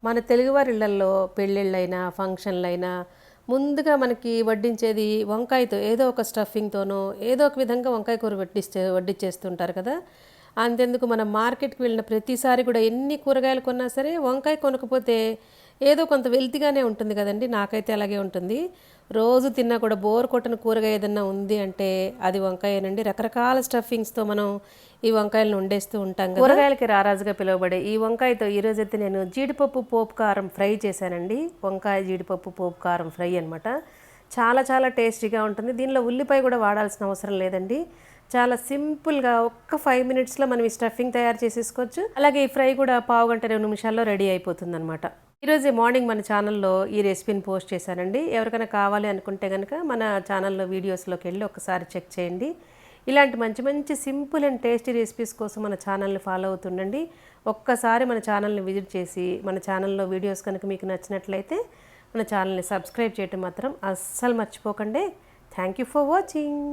మన తెలుగువారి ఇళ్లల్లో పెళ్ళిళ్ళైనా ఫంక్షన్లైనా ముందుగా మనకి వడ్డించేది వంకాయతో ఏదో ఒక స్టఫింగ్తోనో ఏదో ఒక విధంగా వంకాయ కూర వడ్డించేస్తుంటారు కదా. అంతెందుకు మనం మార్కెట్కి వెళ్ళిన ప్రతిసారి కూడా ఎన్ని కూరగాయలు కొన్నా సరే వంకాయ కొనకపోతే ఏదో కొంత వెల్తిగానే ఉంటుంది కదండి. నాకైతే అలాగే ఉంటుంది. రోజు తిన్నా కూడా బోర్ కొట్టని కూరగాయ ఏదన్నా ఉంది అంటే అది వంకాయేనండి. రకరకాల స్టఫింగ్స్తో మనం ఈ వంకాయలను వండేస్తూ ఉంటాం కదా. కూరగాయలకి రారాజుగా పిలువబడే ఈ వంకాయతో ఈరోజైతే నేను జీడిపప్పు పోపు కారం ఫ్రై చేశానండి. వంకాయ జీడిపప్పు పోపు కారం ఫ్రై అనమాట. చాలా చాలా టేస్టీగా ఉంటుంది. దీనిలో ఉల్లిపాయ కూడా వాడాల్సిన అవసరం లేదండి. చాలా సింపుల్గా ఒక్క 5 మినిట్స్లో మనం ఈ స్టఫింగ్ తయారు చేసేసుకోవచ్చు. అలాగే ఈ ఫ్రై కూడా పావు గంట 2 నిమిషాల్లో రెడీ అయిపోతుంది అనమాట. ఈరోజు మార్నింగ్ మన ఛానల్లో ఈ రెసిపీని పోస్ట్ చేశానండి. ఎవరికైనా కావాలి అనుకుంటే కనుక మన ఛానల్లో వీడియోస్లోకి వెళ్ళి ఒకసారి చెక్ చేయండి. ఇలాంటి మంచి మంచి సింపుల్ అండ్ టేస్టీ రెసిపీస్ కోసం మన ఛానల్ని ఫాలో అవుతుండండి. ఒక్కసారి మన ఛానల్ని విజిట్ చేసి మన ఛానల్లో వీడియోస్ కనుక మీకు నచ్చినట్లయితే మన ఛానల్ని సబ్స్క్రైబ్ చేయటం మాత్రం అస్సలు మర్చిపోకండి. Thank you for watching.